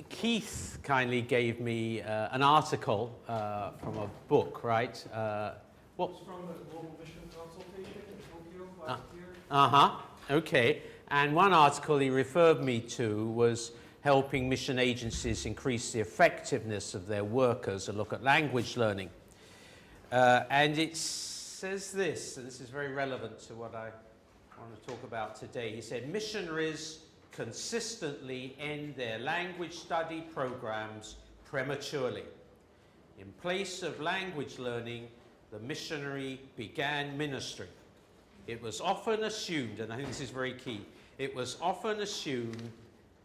Keith kindly gave me an article from a book, right? What? It's from the Global Mission Consultation in Tokyo last year. Okay. And one article he referred me to was helping mission agencies increase the effectiveness of their workers and look at language learning. And it says this, and this is very relevant to what I want to talk about today. He said, missionaries consistently end their language study programs prematurely. In place of language learning, the missionary began ministry. It was often assumed, and I think this is very key, it was often assumed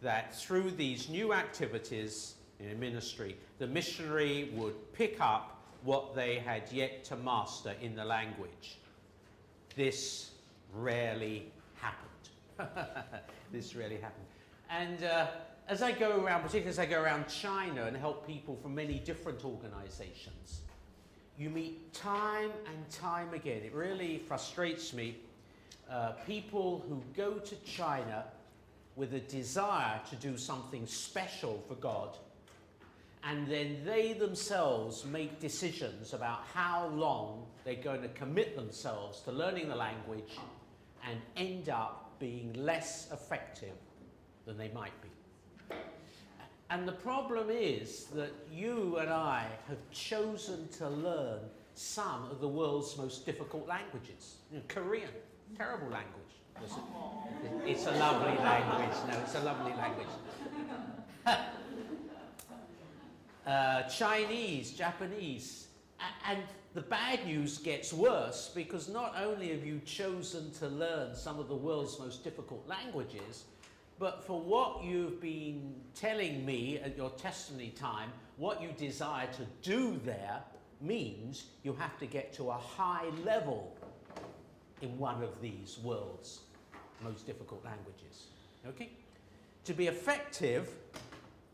that through these new activities in ministry, the missionary would pick up what they had yet to master in the language. This rarely happened. This rarely happened. And as I go around, particularly as I go around China and help people from many different organizations, you meet time and time again, it really frustrates me, people who go to China with a desire to do something special for God, and then they themselves make decisions about how long they're going to commit themselves to learning the language and end up being less effective than they might be. And the problem is that you and I have chosen to learn some of the world's most difficult languages. You know, Korean, terrible language. It's a lovely language. No, it's a lovely language. Chinese, Japanese. And the bad news gets worse because not only have you chosen to learn some of the world's most difficult languages, but for what you've been telling me at your testimony time, what you desire to do there means you have to get to a high level in one of these world's most difficult languages. Okay? To be effective,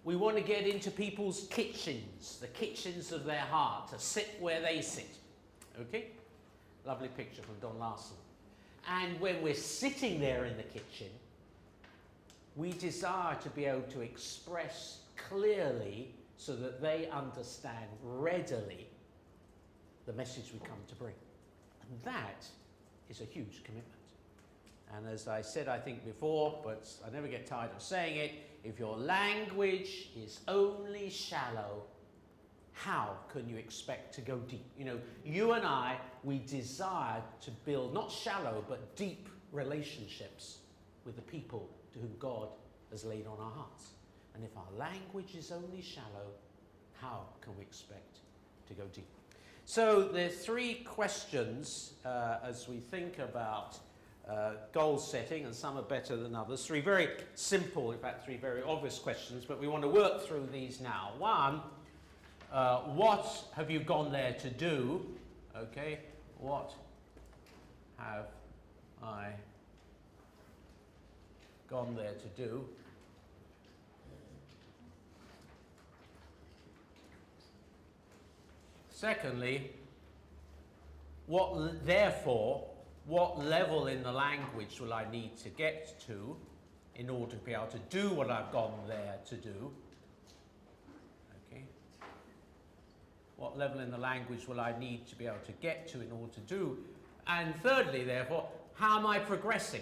we want to get into people's kitchens, the kitchens of their heart, to sit where they sit. Okay? Lovely picture from Don Larson. And when we're sitting there in the kitchen, we desire to be able to express clearly so that they understand readily the message we come to bring. And that is a huge commitment. And as I said, I think before, but I never get tired of saying it, if your language is only shallow, how can you expect to go deep? You know, you and I, we desire to build not shallow, but deep relationships with the people to whom God has laid on our hearts. And if our language is only shallow, how can we expect to go deep? So there are three questions as we think about goal setting, and some are better than others. Three very simple, in fact, three very obvious questions, but we want to work through these now. One, what have you gone there to do? Okay, what have I gone there to do? Secondly, therefore, what level in the language will I need to get to in order to be able to do what I've gone there to do? Okay. What level in the language will I need to be able to get to in order to do? And thirdly, therefore, how am I progressing?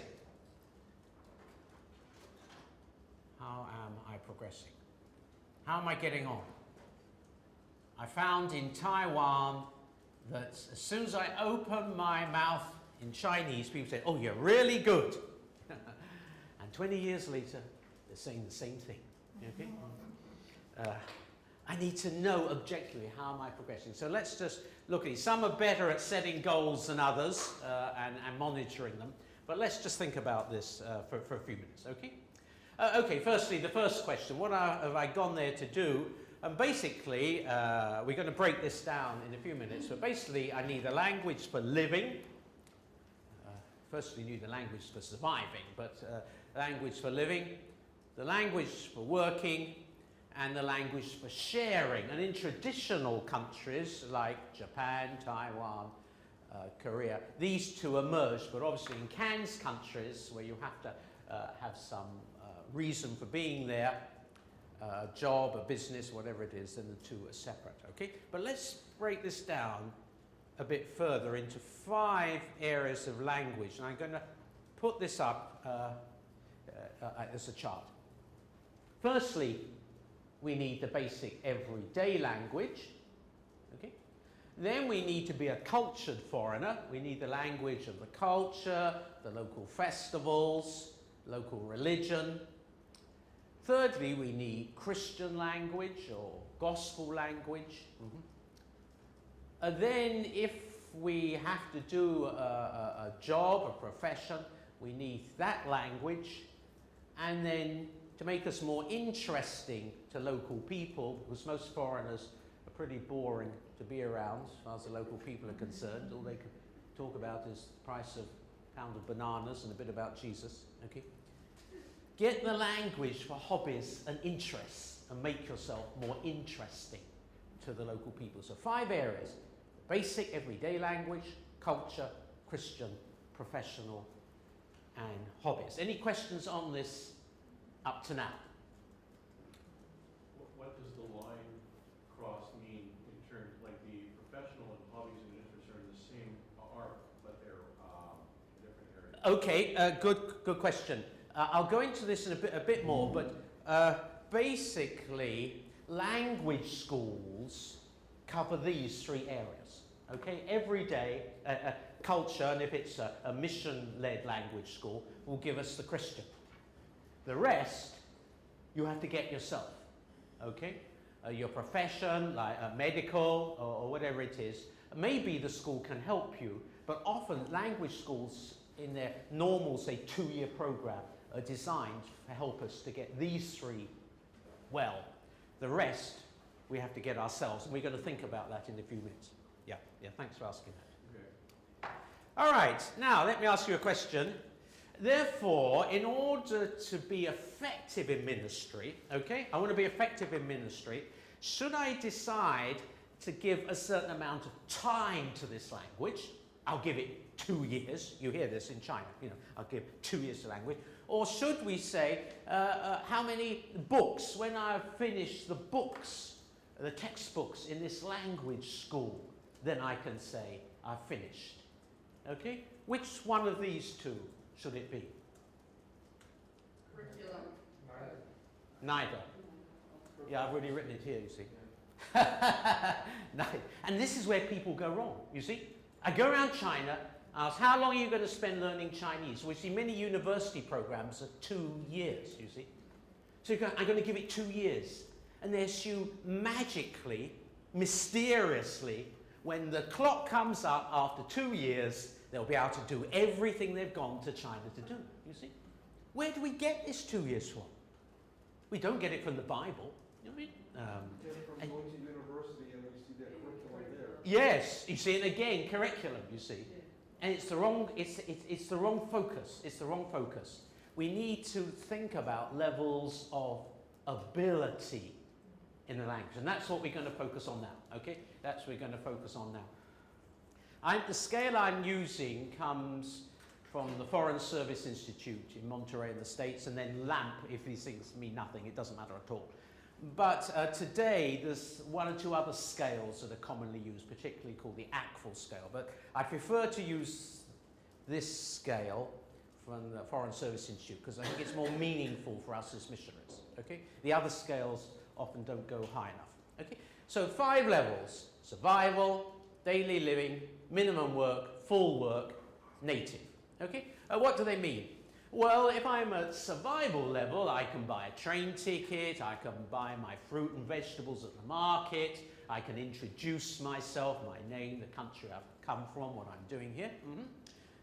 How am I progressing? How am I getting on? I found in Taiwan that as soon as I open my mouth in Chinese, people say, oh, you're really good. And 20 years later, they're saying the same thing. Okay? I need to know objectively how am I progressing. So let's just look at these. Some are better at setting goals than others and monitoring them. But let's just think about this for a few minutes, okay? Okay, firstly, the first question, what have I gone there to do? And basically, we're going to break this down in a few minutes, but basically I need a language for living. Firstly, you need a language for surviving, but language for living, the language for working, and the language for sharing. And in traditional countries like Japan, Taiwan, Korea, these two emerged, but obviously in Can's countries, where you have to have some reason for being there, a job, a business, whatever it is, then the two are separate, okay? But let's break this down a bit further into 5 areas of language, and I'm going to put this up as a chart. Firstly, we need the basic everyday language, okay? Then we need to be a cultured foreigner. We need the language of the culture, the local festivals, local religion. Thirdly, we need Christian language or gospel language. And then if we have to do a job, a profession, we need that language. And then to make us more interesting to local people, because most foreigners are pretty boring to be around as far as the local people are concerned. All they can talk about is the price of a pound of bananas and a bit about Jesus, okay? Get the language for hobbies and interests and make yourself more interesting to the local people. So 5 areas: basic everyday language, culture, Christian, professional, and hobbies. Any questions on this up to now? What does the line cross mean in terms, like the professional and hobbies and interests are in the same arc, but they're in different areas? Okay, good question. I'll go into this in a bit more, but basically, language schools cover these 3 areas. Okay, every day, culture, and if it's a mission-led language school, will give us the Christian. The rest, you have to get yourself. Okay, your profession, like medical or whatever it is, maybe the school can help you, but often language schools in their normal, say, 2-year program are designed to help us to get these 3 well. The rest, we have to get ourselves, and we're going to think about that in a few minutes. Yeah, thanks for asking that. Okay. All right, now let me ask you a question. Therefore, in order to be effective in ministry, okay, I want to be effective in ministry, should I decide to give a certain amount of time to this language? I'll give it 2 years. You hear this in China, I'll give 2 years to language. Or should we say, how many books, when I've finished the books, the textbooks in this language school, then I can say I've finished. Okay? Which one of these 2 should it be? Curriculum. Neither. Yeah, I've already written it here, you see. Neither. And this is where people go wrong, you see. I go around China, I ask, how long are you going to spend learning Chinese? We see many university programs are 2 years, you see. So you go, I'm going to give it 2 years. And they assume magically, mysteriously, when the clock comes up after 2 years, they'll be able to do everything they've gone to China to do, you see. Where do we get this 2 years from? We don't get it from the Bible. You know what I mean? Get it from going to university and we see that curriculum there. Yes, you see, and again, curriculum, you see. And it's the wrong, it's the wrong focus. It's the wrong focus. We need to think about levels of ability in the language. And that's what we're going to focus on now, okay? That's what we're going to focus on now. The scale I'm using comes from the Foreign Service Institute in Monterey in the States, and then LAMP, if these things mean nothing, it doesn't matter at all. But today, there's 1 or 2 other scales that are commonly used, particularly called the ACFL scale. But I prefer to use this scale from the Foreign Service Institute because I think it's more meaningful for us as missionaries. Okay? The other scales often don't go high enough. Okay? So 5 levels: survival, daily living, minimum work, full work, native. Okay? What do they mean? Well, if I'm at survival level, I can buy a train ticket, I can buy my fruit and vegetables at the market, I can introduce myself, my name, the country I've come from, what I'm doing here.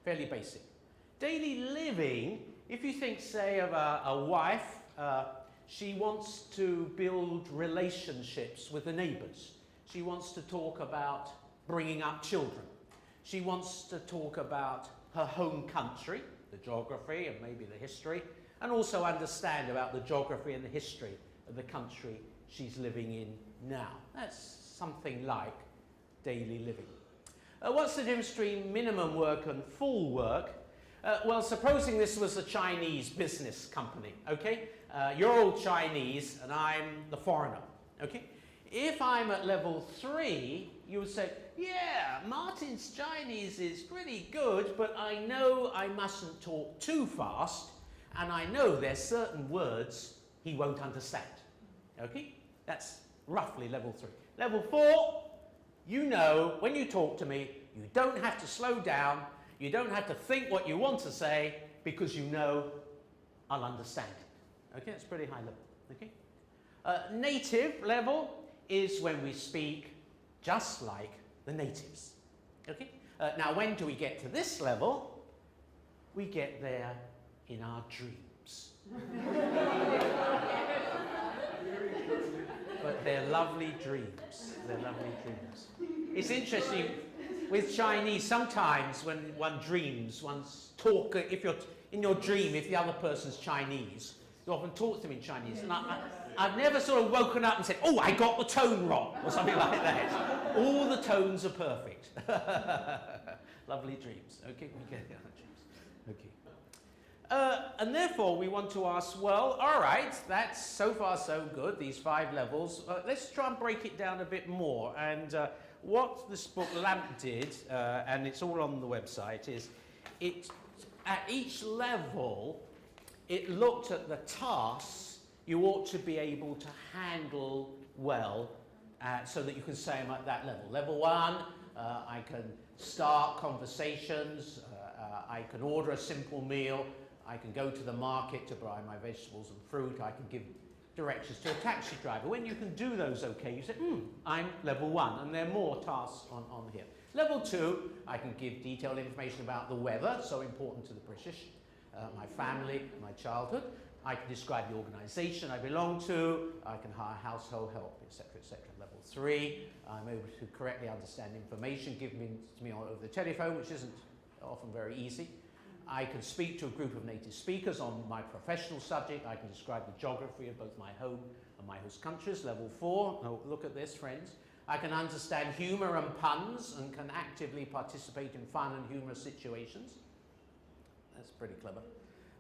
Fairly basic. Daily living, if you think, say, of a wife, she wants to build relationships with the neighbours. She wants to talk about bringing up children. She wants to talk about her home country, the geography and maybe the history, and also understand about the geography and the history of the country she's living in now. That's something like daily living. What's the difference between minimum work and full work? Well, supposing this was a Chinese business company, okay? You're all Chinese and I'm the foreigner, okay? If I'm at level 3, you would say, yeah, Martin's Chinese is pretty good, but I know I mustn't talk too fast, and I know there's certain words he won't understand, okay? That's roughly level 3. Level 4, you know, when you talk to me, you don't have to slow down, you don't have to think what you want to say, because you know I'll understand it. Okay, that's pretty high level, okay? Native level is when we speak just like the natives, okay? Now, when do we get to this level? We get there in our dreams. But they're lovely dreams. They're lovely dreams. It's interesting, with Chinese, sometimes when one dreams, one's talk, if you're in your dream, if the other person's Chinese, you often talk to them in Chinese. And I've never sort of woken up and said, oh, I got the tone wrong, or something like that. All the tones are perfect. Lovely dreams. Okay, we get the other dreams. Okay. And therefore, we want to ask, well, all right, that's so far so good, these 5 levels. Let's try and break it down a bit more. And what this book LAMP did, and it's all on the website, is at each level, it looked at the tasks you ought to be able to handle well so that you can say them at that level. Level 1, I can start conversations, I can order a simple meal, I can go to the market to buy my vegetables and fruit, I can give directions to a taxi driver. When you can do those okay, you say, I'm level 1, and there are more tasks on here. Level 2, I can give detailed information about the weather, so important to the British, my family, my childhood. I can describe the organisation I belong to, I can hire household help, etc., etc. Level 3, I'm able to correctly understand information given to me over the telephone, which isn't often very easy. I can speak to a group of native speakers on my professional subject. I can describe the geography of both my home and my host countries. Level 4, oh, look at this, friends. I can understand humour and puns and can actively participate in fun and humorous situations. That's pretty clever.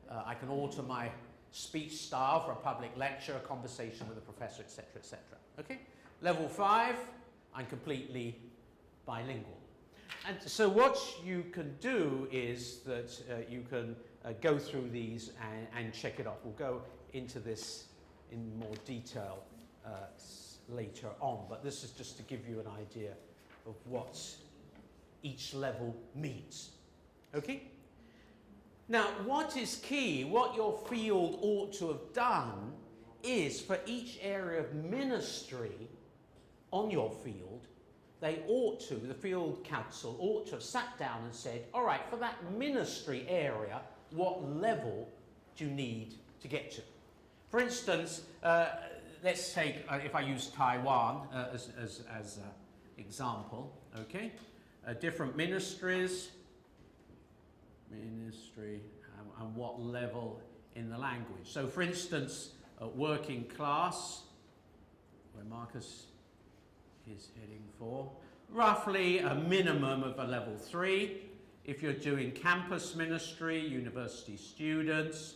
I can alter my speech style for a public lecture, a conversation with a professor, etc., etc. Okay? Level 5, I'm completely bilingual. And so what you can do is that you can go through these and check it off. We'll go into this in more detail later on, but this is just to give you an idea of what each level means. Okay? Now, what is key, what your field ought to have done, is for each area of ministry on your field, they ought to, the field council ought to have sat down and said, all right, for that ministry area, what level do you need to get to? For instance, let's take, if I use Taiwan as an example, okay? Different ministries, and what level in the language. So for instance, working class, where Marcus is heading for, roughly a minimum of a level 3. If you're doing campus ministry, university students,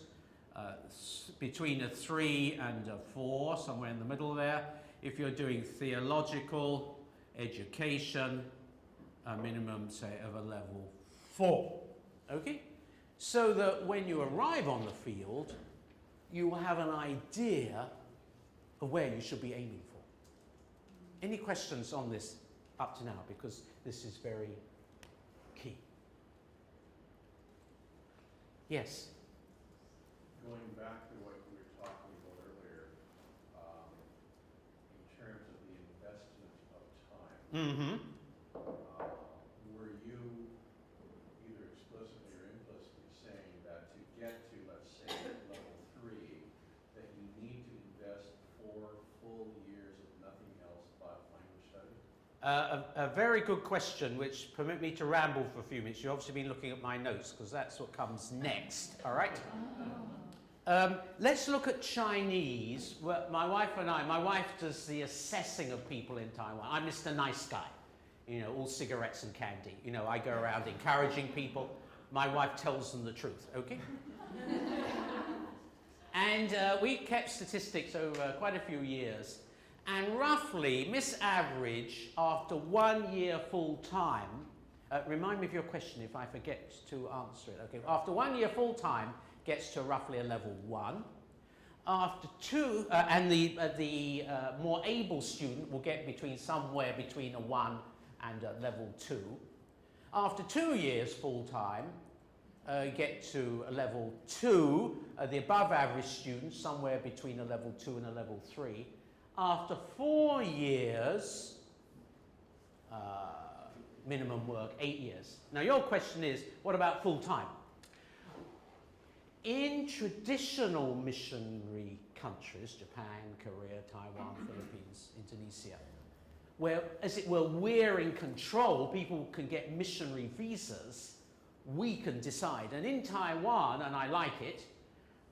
between a 3 and a 4, somewhere in the middle there. If you're doing theological education, a minimum, say, of a level 4. Okay? So that when you arrive on the field, you will have an idea of where you should be aiming for. Any questions on this up to now? Because this is very key. Yes? Going back to what we were talking about earlier, in terms of the investment of time, Mm-hmm. were you either explicitly or implicitly saying that to get to, let's say, level 3, that you need to invest 4 full years of nothing else but language study? A very good question, which permit me to ramble for a few minutes. You've obviously been looking at my notes, because that's what comes next, all right? Let's look at Chinese. Well, my wife does the assessing of people in Taiwan. I'm Mr. Nice Guy, you know, all cigarettes and candy. You know, I go around encouraging people. my wife tells them the truth, okay? And we kept statistics over quite a few years. And roughly, Miss Average, after 1 year full time, remind me of your question if I forget to answer it. Okay, after 1 year full time, gets to roughly a level 1. After 2, and the more able student will get somewhere between a 1 and a level 2. After 2 years full time, get to a level 2. The above average student somewhere between a level 2 and a level 3. After 4 years, minimum work, 8 years. Now your question is, what about full time? In traditional missionary countries, Japan, Korea, Taiwan, Philippines, Indonesia, where, as it were, we're in control, people can get missionary visas, we can decide. And in Taiwan, and I like it,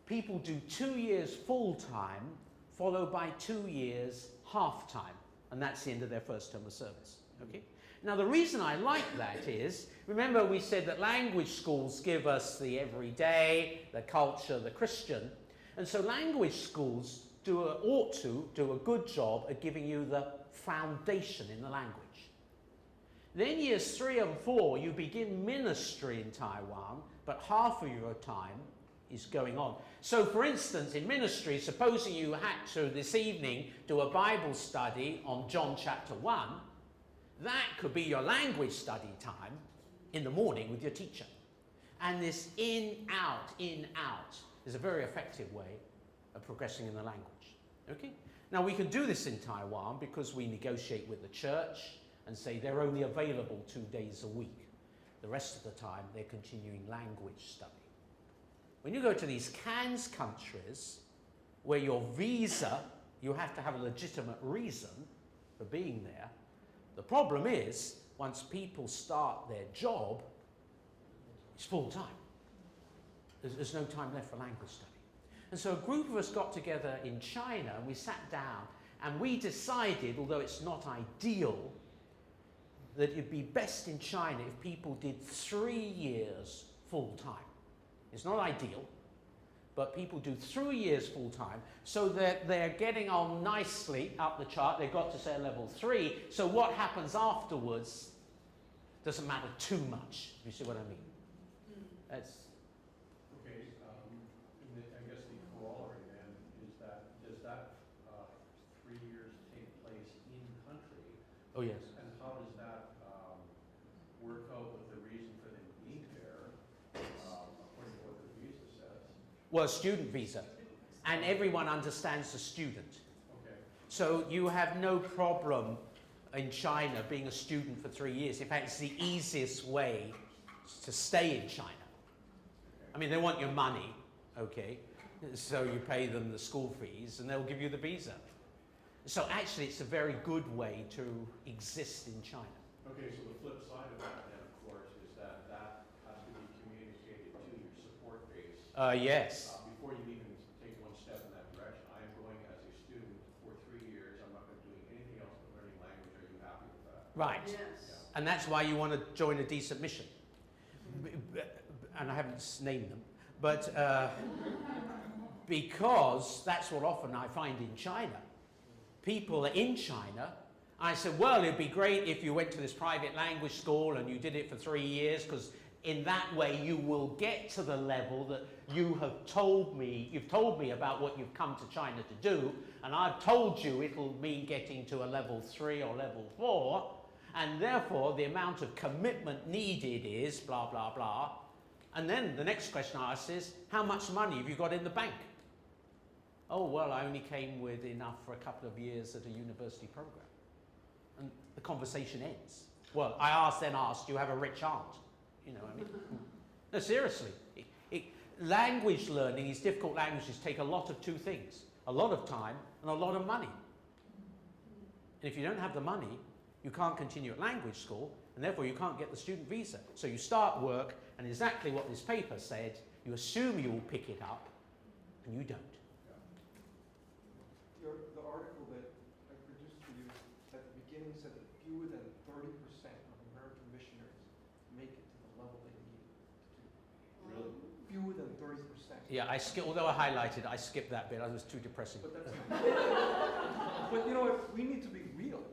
people do 2 years full-time, followed by 2 years half-time, and that's the end of their first term of service, okay? Now the reason I like that is, remember we said that language schools give us the everyday, the culture, the Christian, and so language schools ought to do a good job at giving you the foundation in the language. Then years 3 and 4, you begin ministry in Taiwan, but half of your time is going on. So for instance, in ministry, supposing you had to this evening do a Bible study on John chapter 1, that could be your language study time in the morning with your teacher. And this in, out is a very effective way of progressing in the language. Okay? Now we can do this in Taiwan because we negotiate with the church and say they're only available 2 days a week. The rest of the time they're continuing language study. When you go to these CANS countries where your visa, you have to have a legitimate reason for being there. The problem is, once people start their job, it's full time. There's no time left for language study. And so a group of us got together in China and we sat down and we decided, although it's not ideal, that it'd be best in China if people did 3 years full time. It's not ideal, but people do 3 years full time so that they're getting on nicely up the chart. They've got to say level 3. So what happens afterwards doesn't matter too much. You see what I mean? That's Okay, I guess the corollary then is that, does that 3 years take place in country? oh yes. And how does that work out with the reason for them being there, according to what the visa says? Well, student visa, and everyone understands the student. Okay. So you have no problem in China being a student for 3 years. In fact, it's the easiest way to stay in China. I mean, they want your money, okay? So you pay them the school fees and they'll give you the visa. So actually, it's a very good way to exist in China. Okay, so the flip side of that then, of course, is that that has to be communicated to your support base. Yes. Before you even take one step in that direction. I am going as a student for 3 years. I'm not going to do anything else but learning language. Are you happy with that? Right. Yes. Yeah. And that's why you want to join a decent mission. And I haven't named them, but because that's what often I find in China. People are in China. I said, well, it'd be great if you went to this private language school and you did it for 3 years, because in that way you will get to the level that you've told me about what you've come to China to do, and I've told you it'll mean getting to a level 3 or level 4, and therefore the amount of commitment needed is blah, blah, blah. And then the next question I ask is, how much money have you got in the bank? Oh, well, I only came with enough for a couple of years at a university program. And the conversation ends. Well, I then asked, do you have a rich aunt? You know what I mean? No, seriously. Language learning, these difficult languages, take a lot of 2 things. A lot of time and a lot of money. And if you don't have the money, you can't continue at language school, and therefore you can't get the student visa. So you start work, and exactly what this paper said, you assume you will pick it up, and you don't. The article that I produced for you at the beginning said that fewer than 30% of American missionaries make it to the level they need to. Yeah, although I highlighted, I skipped that bit. I was too depressing. But that's but you know what? We need to be real.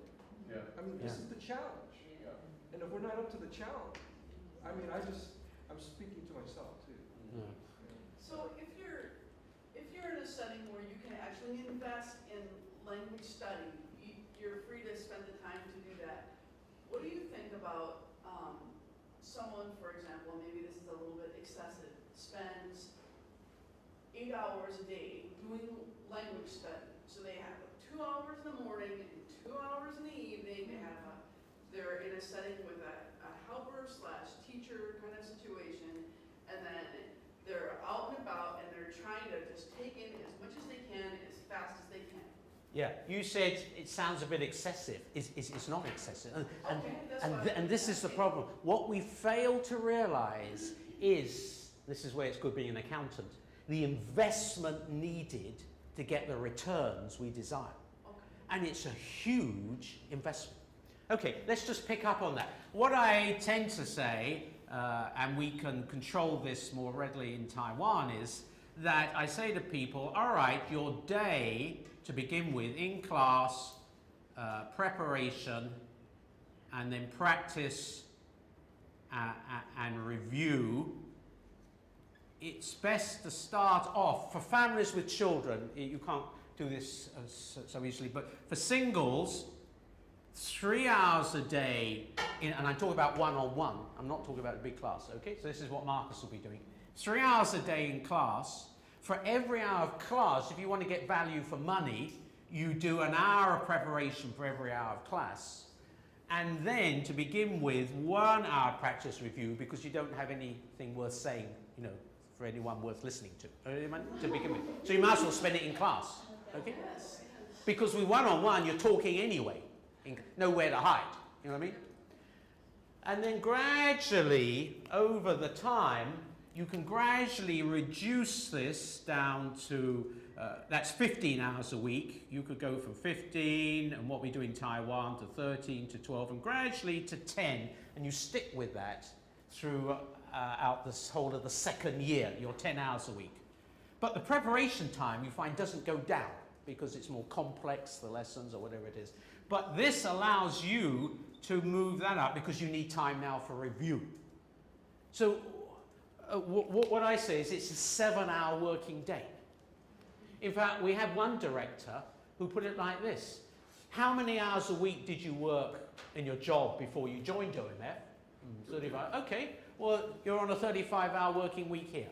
Yeah. I mean, this Yeah. is the challenge. Yeah. And if we're not up to the challenge, I mean, I'm speaking to myself too. Yeah. So if you're in a setting where you can actually invest in language study, you're free to spend the time to do that. What do you think about someone, for example, maybe this is a little bit excessive, spends 8 hours a day doing language study? So they have 2 hours in the morning and 2 hours in the evening. They're in a setting with a helper / teacher kind of situation, and then they're out and about and they're trying to just take in as much as they can as fast as they can. Yeah, you said it sounds a bit excessive. It's not excessive. And this is the problem. What we fail to realize is, this is where it's good being an accountant, the investment needed to get the returns we desire. Okay. And it's a huge investment. Okay, let's just pick up on that. What I tend to say, and we can control this more readily in Taiwan, is that I say to people, all right, your day to begin with, in class, preparation, and then practice and review. It's best to start off, for families with children, you can't do this so easily, but for singles, 3 hours a day, and I'm talking about one-on-one, I'm not talking about a big class, okay? So this is what Marcus will be doing. 3 hours a day in class. For every hour of class, if you want to get value for money, you do an hour of preparation for every hour of class. And then, to begin with, 1 hour practice review, because you don't have anything worth saying, for anyone worth listening to begin with. So you might as well spend it in class, okay? Because with one-on-one, you're talking anyway. Nowhere to hide, you know what I mean? And then gradually, over the time, you can gradually reduce this down to, that's 15 hours a week. You could go from 15, and what we do in Taiwan, to 13, to 12, and gradually to 10, and you stick with that throughout this whole of the second year, your 10 hours a week. But the preparation time, you find, doesn't go down, because it's more complex, the lessons, or whatever it is. But this allows you to move that up, because you need time now for review. So what I say is it's a 7-hour working day. In fact, we had one director who put it like this. How many hours a week did you work in your job before you joined OMF? 35. Okay, well, you're on a 35-hour working week here.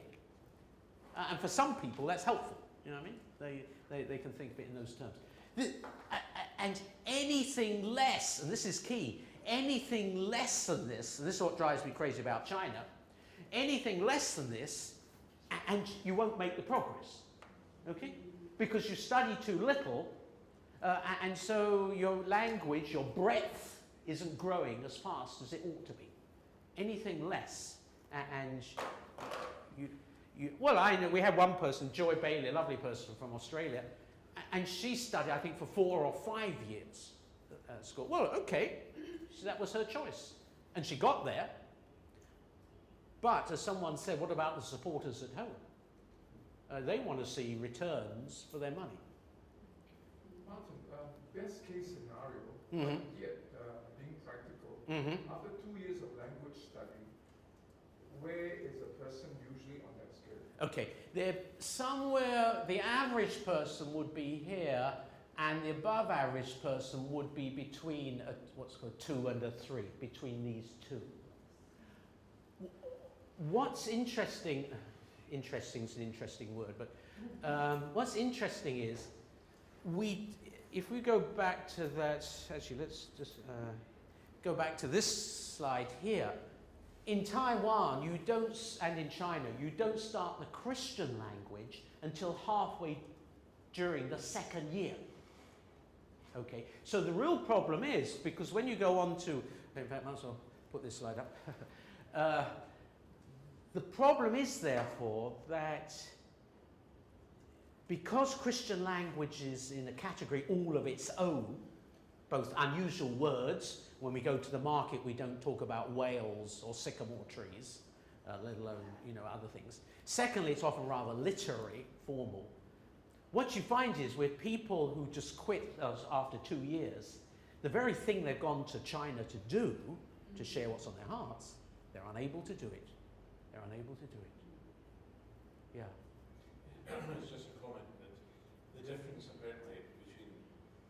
And for some people, that's helpful. You know what I mean? They can think of it in those terms. And anything less, and this is key, anything less than this, and this is what drives me crazy about China, anything less than this, and you won't make the progress, okay? Because you study too little, and so your language, your breadth, isn't growing as fast as it ought to be. Anything less, and well, I know we had one person, Joy Bailey, a lovely person from Australia, and she studied, I think, for 4 or 5 years at school. Well, okay, so that was her choice, and she got there. But as someone said, what about the supporters at home? They want to see returns for their money. Martin, best case scenario, Mm-hmm. yet being practical, Mm-hmm. after 2 years of language study, where is a person usually on that scale? Okay, they're somewhere, the average person would be here, and the above average person would be between what's called 2 and a 3, between these two. What's interesting is an interesting word, but what's interesting is, if we go back to that, actually let's just go back to this slide here. In Taiwan, you don't, and in China, you don't start the Christian language until halfway during the second year. Okay, so the real problem is, because when you go on to, in fact, I might as well put this slide up. The problem is, therefore, that because Christian language is in a category all of its own, both unusual words, when we go to the market we don't talk about whales or sycamore trees, let alone, you know, other things. Secondly, it's often rather literary, formal. What you find is with people who just quit us after 2 years, the very thing they've gone to China to do, to share what's on their hearts, they're unable to do it. They're unable to do it. Yeah. It's just a comment that the difference apparently between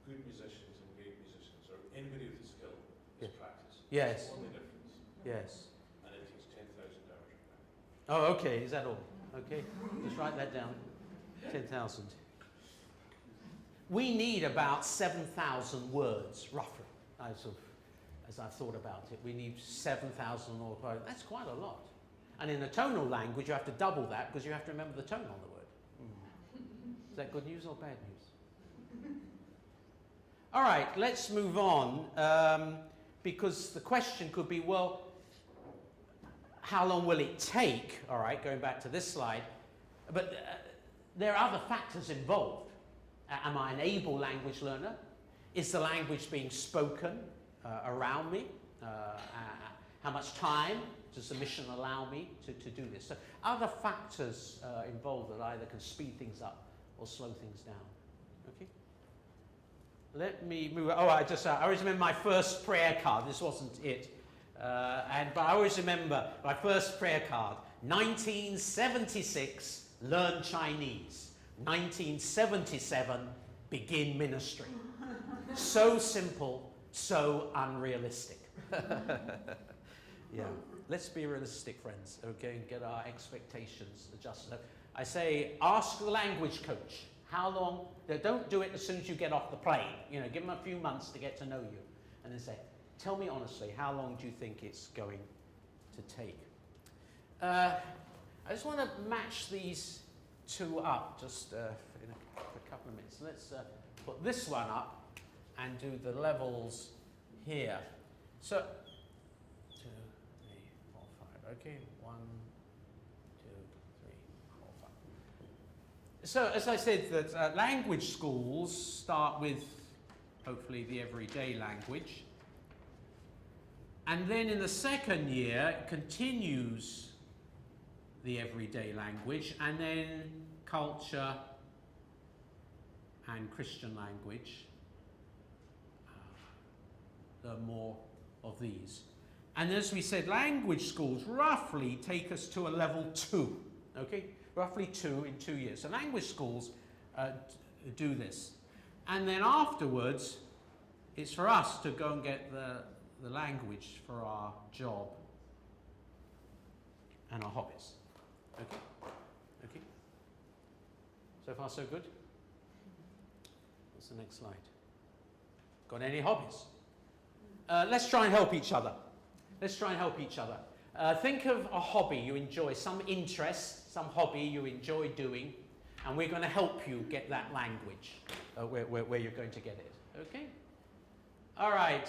good musicians and great musicians, or anybody with a skill, is Yeah. practice. Yes. It's the only difference. Yes. And it takes 10,000 hours of practice. Oh, okay. Is that all? Okay. Just write that down. 10,000. We need about 7,000 words, roughly, as I've thought about it. We need 7,000 or that's quite a lot. And in a tonal language, you have to double that because you have to remember the tone on the word. Is that good news or bad news? All right, let's move on because the question could be, well, how long will it take? All right, going back to this slide. But there are other factors involved. Am I an able language learner? Is the language being spoken around me? How much time does the mission allow me to do this? So other factors involved that either can speed things up or slow things down. Okay. Let me move. Oh, I always remember my first prayer card. This wasn't it, but I always remember my first prayer card. 1976, learn Chinese. 1977, begin ministry. So simple, so unrealistic. Yeah, let's be realistic, friends, okay, and get our expectations adjusted. I say, ask the language coach, how long, don't do it as soon as you get off the plane. You know, give them a few months to get to know you. And then say, tell me honestly, how long do you think it's going to take? I just want to match these two up just in a couple of minutes. Let's put this one up and do the levels here. So, 2, 3, 4, 5. Okay, 1, 2, 3, 4, 5. So, as I said, that language schools start with hopefully the everyday language, and then in the second year it continues the everyday language, and then culture and Christian language. There are more of these. And as we said, language schools roughly take us to a level 2, okay? Roughly 2 in 2 years. So language schools do this. And then afterwards, it's for us to go and get the language for our job and our hobbies. Okay? Okay? So far, so good? What's the next slide? Got any hobbies? Let's try and help each other. Let's try and help each other. Think of a hobby you enjoy, some interest, some hobby you enjoy doing, and we're going to help you get that language where you're going to get it. Okay? All right.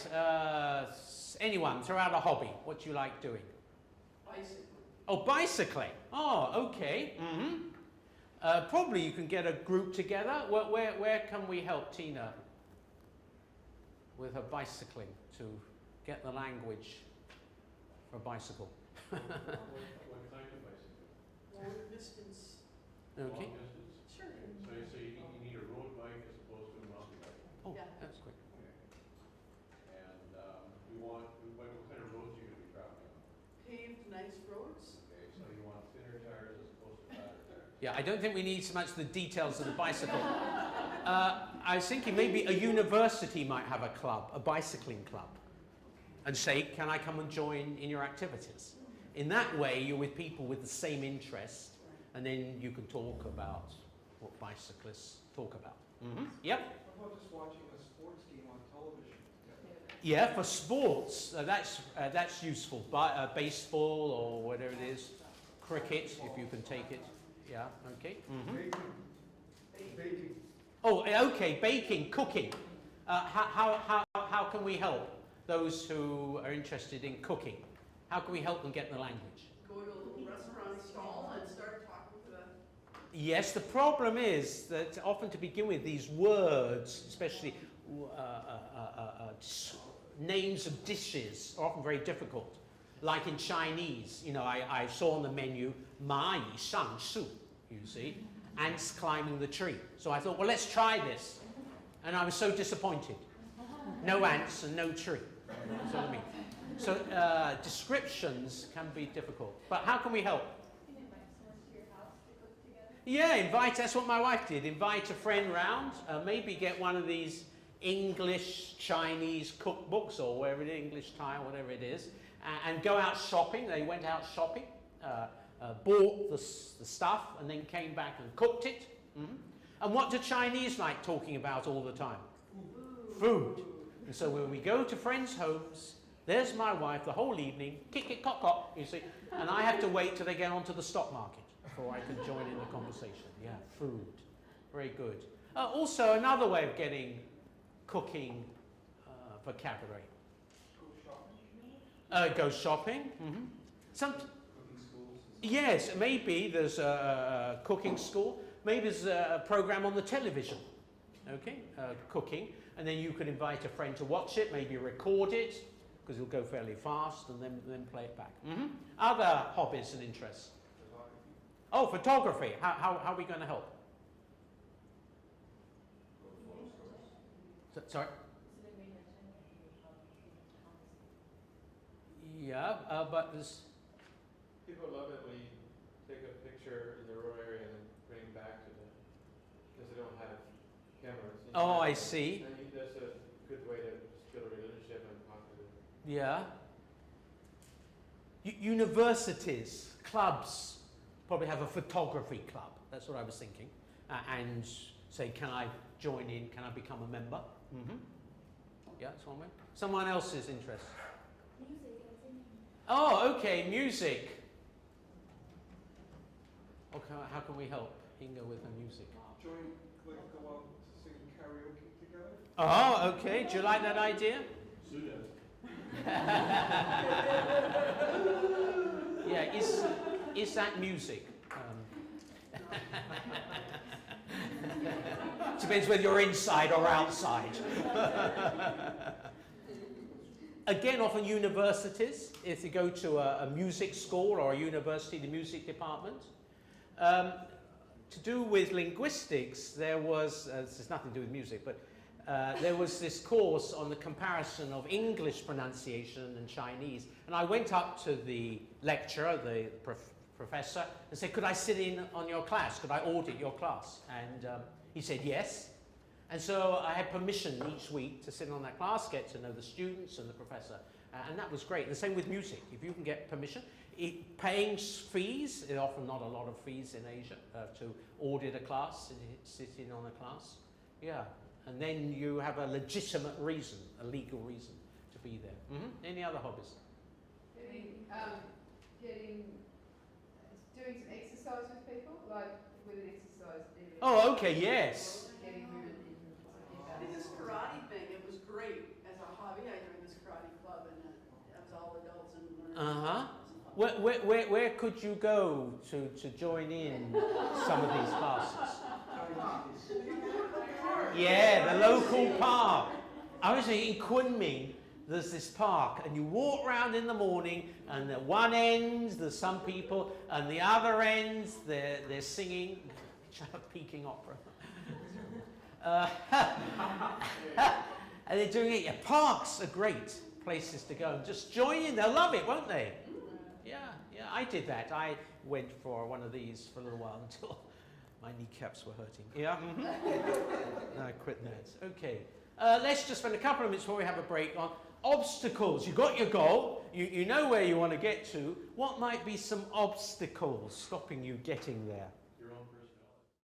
Anyone, throw out a hobby. What do you like doing? Bicycle. Oh, bicycling. Oh, okay. Mm-hmm. Probably you can get a group together. Where can we help Tina with her bicycling to get the language for a bicycle? What kind of bicycle? Long distance. Okay. Long distance? Sure. So you need a road bike as opposed to a mountain bike? Oh, Yeah. that's quick. Okay. And what kind of roads are you going to be traveling on? Paved, nice roads. Okay, so you want thinner tires as opposed to fatter tires? Yeah, I don't think we need so much the details of the bicycle. I was thinking maybe a university might have a club, a bicycling club, and say, can I come and join in your activities? In that way, you're with people with the same interest, and then you can talk about what bicyclists talk about. Mm-hmm. Yep. How about just watching a sports game on television? Yeah, for sports, that's useful. Baseball or whatever it is, cricket, if you can take it. Yeah. Okay. Mm-hmm. Baking. Oh, okay. Baking, cooking. How can we help those who are interested in cooking? How can we help them get the language? Go to a little restaurant stall and start talking to the. Yes, the problem is that often to begin with, these words, especially names of dishes, are often very difficult. Like in Chinese, you know, I saw on the menu, 蚂蚁上树, you see, ants climbing the tree. So I thought, well, let's try this. And I was so disappointed. No ants and no tree. That's what I mean. So descriptions can be difficult. But how can we help? You can invite someone to your house to cook together. Yeah, that's what my wife did. Invite a friend round, maybe get one of these English, Chinese cookbooks or wherever it is, English, Thai, whatever it is, and go out shopping. They went out shopping, bought the stuff, and then came back and cooked it. Mm-hmm. And what do Chinese like talking about all the time? Food. And so when we go to friends' homes, there's my wife the whole evening, kick-it-cock-cock, you see, and I have to wait till they get onto the stock market before I can join in the conversation. Yeah, food. Very good. Also, another way of getting cooking vocabulary. Go shopping. Mm-hmm. Cooking schools. Yes, maybe there's a cooking school. Maybe there's a program on the television. Okay, cooking, and then you could invite a friend to watch it, maybe record it, because it'll go fairly fast, and then play it back. Mm-hmm. Other hobbies and interests. Photography. Oh, photography. How are we going to help? Sorry? Yeah, but there's... People love it when you take a picture in the rural area and then bring it back to them, because they don't have cameras. Oh, I see. And that's a good way to build a relationship and talk to them. Yeah. Universities, clubs probably have a photography club. That's what I was thinking. And say, can I join in? Can I become a member? Mm-hmm. Yeah, that's one way. Someone else's interest. Music and singing. Oh, okay, music. Okay, how can we help Inga with her music? Join, like, go out to sing karaoke together. Oh, okay. Do you like that idea? Sue does. Yeah, is that music? Depends whether you're inside or outside. Again, often universities, if you go to a music school or a university, the music department, to do with linguistics, there was, this has nothing to do with music, but there was this course on the comparison of English pronunciation and Chinese. And I went up to the lecturer, the professor, and said, could I sit in on your class? Could I audit your class? And he said yes. And so I had permission each week to sit on that class, get to know the students and the professor. And that was great. And the same with music. If you can get permission, paying fees, often not a lot of fees in Asia, to audit a class, sit in on a class. Yeah. And then you have a legitimate reason, a legal reason to be there. Mm-hmm. Any other hobbies? Doing some exercise with people, like with an exercise. Oh, okay, yes. Getting movement in. I think this karate thing, it was great as a hobby. I joined this karate club and it was all adults and learning. Where could you go to join in some of these classes? Yeah, the local park. I was in Kunming, there's this park, and you walk around in the morning, and at one end there's some people, and the other end they're singing Peking opera. And they're doing it. Yeah, parks are great places to go. Just join in, they'll love it, won't they? Yeah, I did that. I went for one of these for a little while until my kneecaps were hurting. Yeah, mm-hmm. I quit that. Okay, let's just spend a couple of minutes before we have a break on obstacles. You've got your goal. You know where you want to get to. What might be some obstacles stopping you getting there?